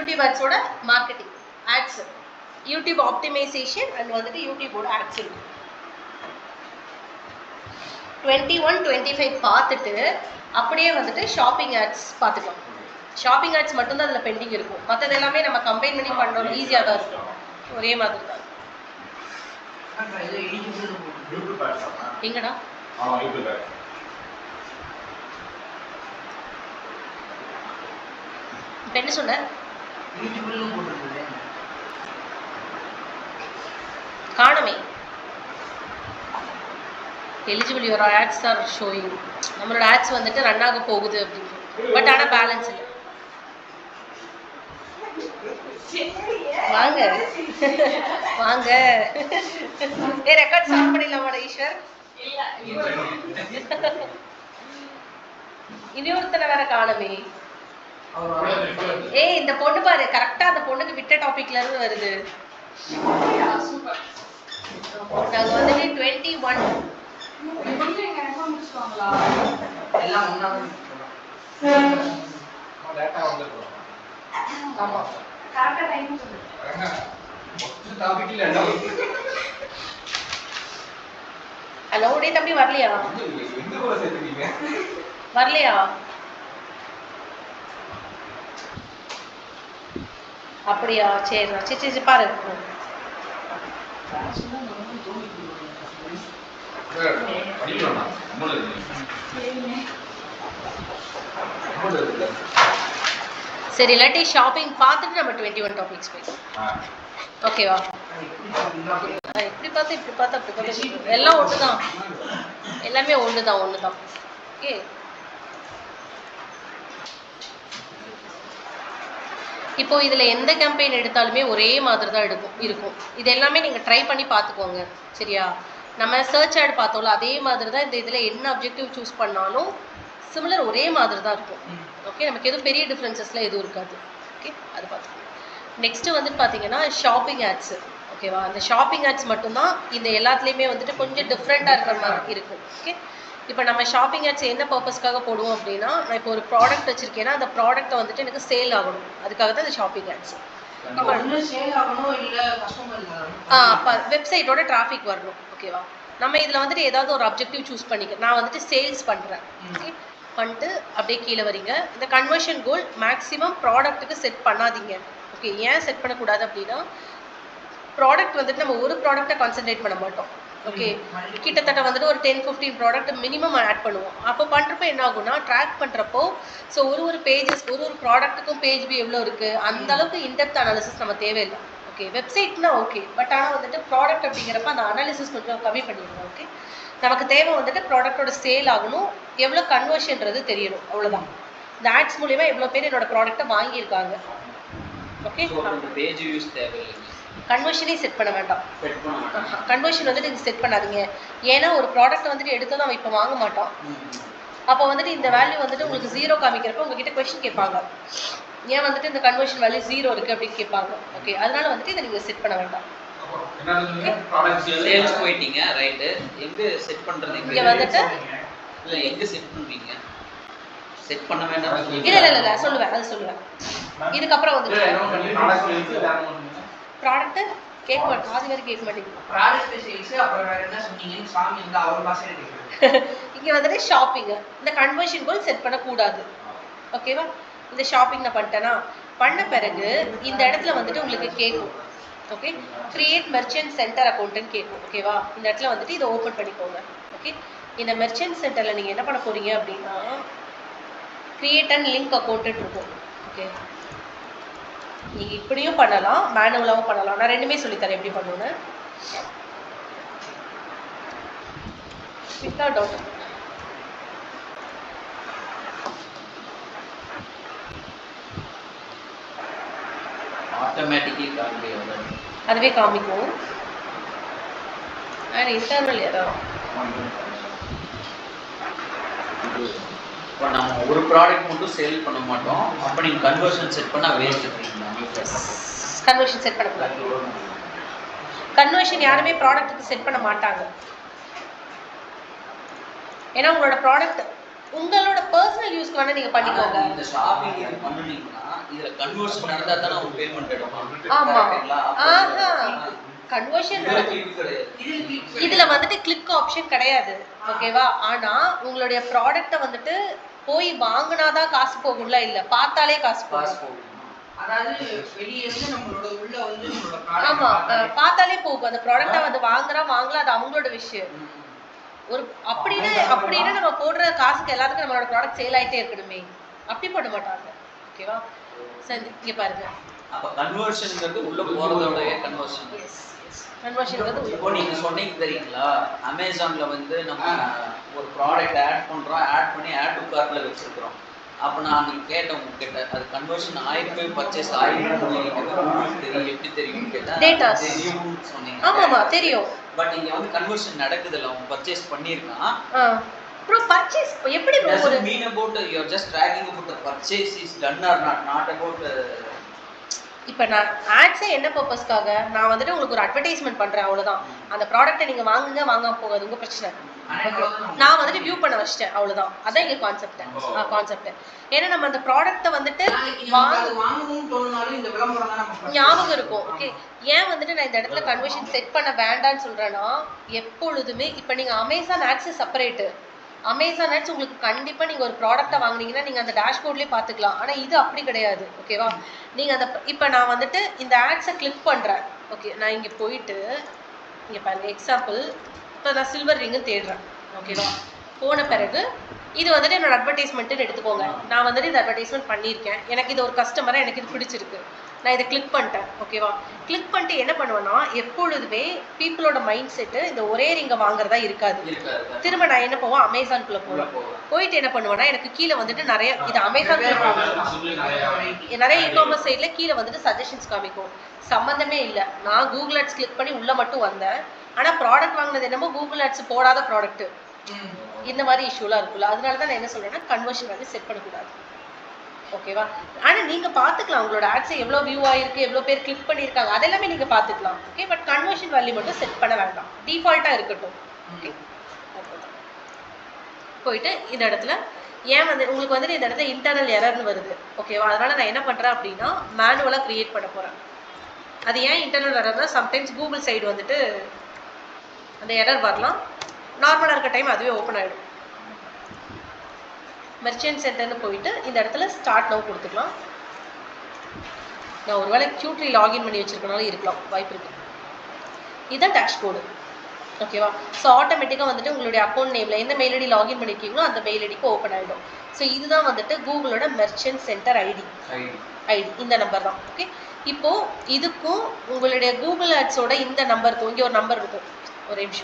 YouTube ஆட்ஸோட marketing ads, YouTube optimisation and வந்துட்டு யூடியூபோட ஆட்ஸ் இருக்கும். 21, 25 பார்த்துட்டு அப்படியே வந்துட்டு ஷாப்பிங் ஆட்ஸ் பார்த்துக்கலாம். ஷாப்பிங் ஆட்ஸ் மட்டும்தான் அதில் பெண்டிங் இருக்கும். மற்றது எல்லாமே நம்ம கம்பைன் பண்ணி பண்ணணும், ஈஸியாக தான் இருக்கும். ஒரே மாதிரி தான். எங்கடா இப்போ என்ன சொன்ன? காணமே. Eligible your ads are showing. நம்மளோட ஆட்ஸ் வந்துட்டு ரன் ஆக போகுது அப்படின்னு. பட் ஆனால் பேலன்ஸ் இல்லை. வாங்க வாங்க. ரெக்கார்ட் ஸ்டார்ட் பண்ணிடலாமாடா ஈஸ்வர்? இன்னொருத்தனை வேற காணமே. ஏய் இந்த பொண்ணு பாரு, கரெக்டா அந்த பொண்ணுக்கு விட்ட டாபிக்ல இருந்து வருது. நாங்க வந்துட்டு 21 ஆமா கரெக்டா டைம் சொல்லுங்க. ஹலோ டே தம்பி வரலையா? வரலையா? அப்படியா? சரி சரி சரி பாரு. சரி இல்லாட்டி ஷாப்பிங் பார்த்துட்டு நம்ம 21 டாபிக்ஸ் போயிடும். ஓகேவா? இப்படி பார்த்து இப்படி பார்த்து அப்படி பார்த்து எல்லாம் ஒன்று தான், எல்லாமே ஒன்று தான் ஓகே. இப்போ இதில் எந்த கேம்பெயின் எடுத்தாலுமே ஒரே மாதிரி தான் இருக்கும். இது எல்லாமே நீங்கள் ட்ரை பண்ணி பார்த்துக்கோங்க சரியா? நம்ம சர்ச் ஆட் பார்த்தோம்ல அதே மாதிரி தான் இந்த இதில் என்ன அப்ஜெக்டிவ் சூஸ் பண்ணாலும் சிமிலர் ஒரே மாதிரி தான் இருக்கும். ஓகே, நமக்கு எதுவும் பெரிய டிஃப்ரென்சஸ்லாம் எதுவும் இருக்காது. ஓகே, அது பார்த்துக்கோங்க. நெக்ஸ்ட்டு வந்துட்டு பார்த்தீங்கன்னா ஷாப்பிங் ஆட்ஸு. ஓகேவா? அந்த ஷாப்பிங் ஆட்ஸ் மட்டும்தான் இந்த எல்லாத்துலேயுமே வந்துட்டு கொஞ்சம் டிஃப்ரெண்ட்டாக இருக்கிற மாதிரி இருக்கும். ஓகே, இப்போ நம்ம ஷாப்பிங் ஆட்ஸ் என்ன பர்பஸ்க்காக போடுவோம் அப்படின்னா, நான் இப்போ ஒரு ப்ராடக்ட் வச்சுருக்கேன்னா அந்த ப்ராடக்ட்டை வந்துட்டு எனக்கு சேல் ஆகணும், அதுக்காக தான் இந்த ஷாப்பிங் ஆட்ஸ். இப்போ சேல் ஆகணும் இல்லை கஸ்டமர் வெப்சைட்டோட டிராஃபிக் வரணும். ஓகேவா? நம்ம இதில் வந்துட்டு ஏதாவது ஒரு அப்ஜெக்டிவ் சூஸ் பண்ணிக்க. நான் வந்துட்டு சேல்ஸ் பண்ணுறேன். ஓகே, பண்ணிட்டு அப்படியே கீழே வரீங்க. இந்த கன்வர்ஷன் கோல் மேக்ஸிமம் ப்ராடக்ட்டுக்கு செட் பண்ணாதீங்க. ஓகே, ஏன் செட் பண்ணக்கூடாது அப்படின்னா, ப்ராடக்ட் வந்துட்டு நம்ம ஒரு ப்ராடக்ட்டை கான்சென்ட்ரேட் பண்ண மாட்டோம். ஓகே, கிட்டத்தட்ட வந்துட்டு ஒரு 10-15 ப்ராடக்ட் மினிமம் ஆட் பண்ணுவோம். அப்போ பண்ணுறப்போ என்ன ஆகும்னா, ட்ராக் பண்ணுறப்போ ஸோ ஒரு பேஜஸ் ஒரு ப்ராடக்ட்டுக்கும் பேஜ் பி எவ்வளோ இருக்குது அந்த அளவுக்கு இன்டெப்த் அனாலிசிஸ் நம்ம தேவையில்லை. ஓகே, வெப்சைட்னா ஓகே, பட் ஆனால் வந்துட்டு ப்ராடக்ட் அப்படிங்கிறப்ப அந்த அனாலிசிஸ் கொஞ்சம் கம்மி பண்ணிடுவோம். ஓகே, நமக்கு தேவை வந்துட்டு ப்ராடக்டோட சேல் ஆகணும், எவ்வளோ கன்வர்ஷன்றது தெரியணும், அவ்வளோதான். இந்த ஆட்ஸ் மூலியமாக எவ்வளோ பேர் என்னோட ப்ராடக்ட்டை வாங்கியிருக்காங்க. ஓகே, பேஜ் வியூஸ் தேவையில்லை, கன்வர்ஷனே செட் பண்ண வேண்டாம். கன்வர்ஷன் வந்துட்டு இது செட் பண்ணாதீங்க. ஏன்னா ஒரு ப்ராடக்ட் வந்துட்டு எடுத்ததும் அவன் இப்போ வாங்க மாட்டான். அப்போ வந்துட்டு இந்த வேல்யூ வந்துட்டு உங்களுக்கு 0 காமிக்கிறப்ப உங்ககிட்ட கொஸ்டின் கேட்பாங்க, ஏன் வந்துட்டு இந்த கன்வர்ஷன் வேல்யூ 0 இருக்குது அப்படின்னு கேட்பாங்க. ஓகே, அதனால வந்துட்டு இதை நீங்கள் செட் பண்ண வேண்டாம். சேல்ஸ் போயிட்டீங்க ரைட், எங்க செட் பண்றது? இங்க வந்துட்டு இல்ல எங்க செட் பண்றீங்க? செட் பண்ண வேண்டாம். இல்ல சொல்லுவேன், அது சொல்லுவேன். இதுக்கு அப்புறம் வந்துட்டு ப்ராடக்ட் கேட்க மாட்டேன், பாதி வரை கேட்க மாட்டேங்குது. ப்ராடக்ட் சேல்ஸ் அப்புறம் வேற என்ன சொன்னீங்கன்னு சாமி இந்த அவர் பாஷையில கேக்குறாங்க. இங்க வந்துட்டு ஷாப்பிங், இந்த கன்வர்ஷன் கோல் செட் பண்ண கூடாது. ஓகேவா? இந்த ஷாப்பிங் நான் பண்ணிட்டேனா, பண்ண பிறகு இந்த இடத்துல வந்துட்டு உங்களுக்கு கேட்கும். ஓகே, கிரியேட் மெர்ச்சன்ட் சென்டர் அக்கௌண்ட்னு கேட்கும். ஓகேவா? இந்த இடத்துல வந்துட்டு இதை ஓப்பன் பண்ணிக்கோங்க. ஓகே, இந்த மெர்ச்சன்ட் சென்டரில் நீங்கள் என்ன பண்ண போறீங்க அப்படின்னா, கிரியேட் அண்ட் லிங்க் அக்கௌண்ட் இருக்கும். ஓகே, நீங்கள் இப்படியும் பண்ணலாம், மேனுவலாகவும் பண்ணலாம். நான் ரெண்டுமே சொல்லித்தரேன் எப்படி பண்ணணும்னு. வித்தவுட் டவுட் ஆட்டோமேட்டிக்கலி அதுவே காமிக்கும். அண்ட் இன்டர்னல் ஏதாவது இப்போ நம்ம ஒரு ப்ராடக்ட் மட்டும் சேல் பண்ண மாட்டோம். அப்போ நீங்கள் கன்வர்ஷன் செட் பண்ணால் வேஸ்ட் பண்ணுறீங்களா? கன்வர்ஷன் செட் பண்ணக்கூடாது. கன்வர்ஷன் யாருமே ப்ராடக்ட்டுக்கு செட் பண்ண மாட்டாங்க. ஏன்னா உங்களோட ப்ராடக்ட் உங்களோட பர்சனல் யூஸ்க்கு வேணா நீங்கள் பண்ணிக்கோங்க. இந்த ஷாப்பிங் இது பண்ணுனீங்கன்னா இதுல கன்வர்ஷன் நடந்தா தானே அவங்க பேமெண்ட் எடுப்பாங்க. ஆமா. கரெக்ட்டுங்களா? ஆஹா. கன்வர்ஷன் இதுல வந்துட்டு கிளிக் ஆப்ஷன் கிடையாது. ஓகேவா? ஆனா உங்களுடைய ப்ராடக்ட்ட வந்துட்டு போய் வாங்குனாதான் காசு போகும்ல, இல்ல பார்த்தாலே காசு போகும். அதாவது வெளிய இருந்து நம்மளோட உள்ள வந்து நம்மளோட ஆமா, பார்த்தாலே போகும். அந்த ப்ராடக்ட்ட வந்து வாங்கல அது அவங்களோட விஷயம். ஒரு அப்படின்னு நம்ம போடுற காசுக்கு எல்லாத்துக்கும் நம்மளோட ப்ராடக்ட் சேல் ஆயிட்டே இருக்கணுமே, அப்படி பண்ண மாட்டாங்க. ஓகேவா? சரி, இங்க பாருங்க. அப்ப கன்வர்ஷன்ங்கிறது உள்ள போறதோட கன்வர்ஷன். கன்வர்ஷன்ங்கிறது இப்போ நீங்க சொன்னீங்க தெரியுங்களா, அமேசான்ல வந்து நம்ம ஒரு ப்ராடக்ட் ஆட் பண்றோம், ஆட் பண்ணி ஆட் டு கார்ட்ல வச்சிருக்கிறோம். அப்ப நான் நீங்க கேட்டேன் உங்ககிட்ட அது கன்வர்ஷன் ஆயிருக்கு, பர்ச்சேஸ் ஆயிருக்கு தெரியும், எப்படி தெரியும் கேட்டா டேட்டாஸ் தெரியும் சொன்னீங்க. ஆமாமா தெரியும். பட் இங்க வந்து கன்வர்ஷன் நடக்குது இல்ல, அவங்க பர்ச்சேஸ் பண்ணிருக்கான். ப்ரோ பர்ச்சேஸ் எப்படி ப்ரோ ஒரு mean about you are just tracking about the purchase is done or not about. இப்போ நான் ஆட்ஸே என்ன பர்பஸ்க்காக நான் வந்துட்டு உங்களுக்கு ஒரு அட்வர்டைஸ்மெண்ட் பண்றேன், அவ்வளவுதான். அந்த ப்ராடக்ட்டை நீங்க வாங்குங்க, வாங்காம போகாது உங்க பிரச்சனை. நான் வந்துட்டு வியூ பண்ண வச்சிட்டேன், அவ்வளவுதான். அதான் இங்க கான்செப்ட். ஏன்னா நம்ம அந்த ப்ராடக்ட்டை வந்துட்டு வாங்கணும்னு தோணுனாலும் இந்த விளம்பரம் தான் நமக்கு ஞாபகம் இருக்கும். ஓகே, ஏன் வந்துட்டு நான் இந்த இடத்துல கன்வர்ஷன் செட் பண்ண வேண்டாம்னு சொல்றேன்னா, எப்பொழுதுமே இப்போ நீங்க Amazon ads separate. Amazon ads உங்களுக்கு கண்டிப்பா நீங்க ஒரு ப்ராடக்ட்டை வாங்குனீங்கன்னா நீங்க அந்த டேஷ்போர்ட்லயே பார்த்துக்கலாம். ஆனா இது அப்படி கிடையாது. ஓகேவா? நீங்க அந்த இப்போ நான் வந்துட்டு இந்த ஆட்ஸை கிளிக் பண்றேன். ஓகே, நான் இங்க போயிட்டு இங்க பாருங்க, எக்ஸாம்பிள் இப்போ நான் சில்வர் ரிங்கு தேடுறேன். ஓகேவா? போன பிறகு இது வந்துட்டு என்னோட அட்வர்டைஸ்மெண்ட்டுன்னு எடுத்துக்கோங்க. நான் வந்துட்டு இந்த அட்வர்டைஸ்மெண்ட் பண்ணியிருக்கேன், எனக்கு இது ஒரு கஸ்டமராக எனக்கு இது பிடிச்சிருக்கு, நான் இதை கிளிக் பண்ணிட்டேன். ஓகேவா? கிளிக் பண்ணிட்டு என்ன பண்ணுவேன்னா, எப்பொழுதுமே பீப்புளோட மைண்ட் செட்டு இந்த ஒரே ரிங்கை வாங்குறதா இருக்காது. திரும்ப நான் என்ன போவேன், அமேசான்குள்ளே போயிட்டு என்ன பண்ணுவேன்னா, எனக்கு கீழே வந்துட்டு நிறைய இது அமேசான்குள்ளே போகும், நிறைய இகாமர்ஸ் சைடில் கீழே வந்துட்டு சஜஷன்ஸ் காமிக்கும். சம்மந்தமே இல்லை, நான் கூகுள் ஆட்ஸ் கிளிக் பண்ணி உள்ளே மட்டும் வந்தேன். ஆனால் ப்ராடக்ட் வாங்கினது என்னமோ கூகுள் ஆட்ஸ் போடாத ப்ராடக்ட். இந்த மாதிரி இஷ்யூலாம் இருக்குல்ல, அதனால தான் நான் என்ன சொல்றேன்னா கன்வர்ஷன் வந்து செட் பண்ணக்கூடாது. ஓகேவா? ஆனால் நீங்கள் பார்த்துக்கலாம் உங்களோட ஆட்ஸை எவ்வளோ வியூ ஆயிருக்கு, எவ்வளோ பேர் கிளிக் பண்ணியிருக்காங்க, அதெல்லாமே நீங்கள் பார்த்துக்கலாம். ஓகே, பட் கன்வர்ஷன் வேல்யூ மட்டும் செட் பண்ண வேண்டாம், டிஃபால்ட்டாக இருக்கட்டும். ஓகே, போயிட்டு இந்த இடத்துல ஏன் வந்து உங்களுக்கு வந்துட்டு இந்த இடத்துல இன்டர்னல் எரர்னு வருது. ஓகேவா? அதனால நான் என்ன பண்ணுறேன் அப்படின்னா மேனுவலாக க்ரியேட் பண்ண போகிறேன். அது ஏன் இன்டர்னல் எரர்னா, சம்டைம்ஸ் கூகுள் சைடு வந்துட்டு அந்த எரர் வரலாம். நார்மலாக இருக்க டைம் அதுவே ஓப்பன் ஆகிடும். மெர்ச்சன்ட் சென்டர்னு போயிட்டு இந்த இடத்துல ஸ்டார்ட் நவ் கொடுத்துக்கலாம். நான் ஒருவேளை Q3 லாகின் பண்ணி வச்சிருக்கனாலும் இருக்கலாம், வாய்ப்பு இருக்கு. இதுதான் டேஷ்போர்டு. ஓகேவா? ஸோ ஆட்டோமேட்டிக்காக வந்துட்டு உங்களுடைய அக்கௌண்ட் நேமில் எந்த மெயில் ஐடி லாகின் பண்ணியிருக்கீங்களோ அந்த மெயில் ஐடிக்கு ஓப்பன் ஆகிடும். ஸோ இதுதான் வந்துட்டு கூகுளோட மெர்ச்சன்ட் சென்டர் ஐடி. இந்த நம்பர் தான். ஓகே, இப்போது இதுக்கும் உங்களுடைய கூகுள் ஆட்ஸோட இந்த நம்பருக்கும் இங்கே ஒரு நம்பர் இருக்கும், ஒரு நிமிஷம்.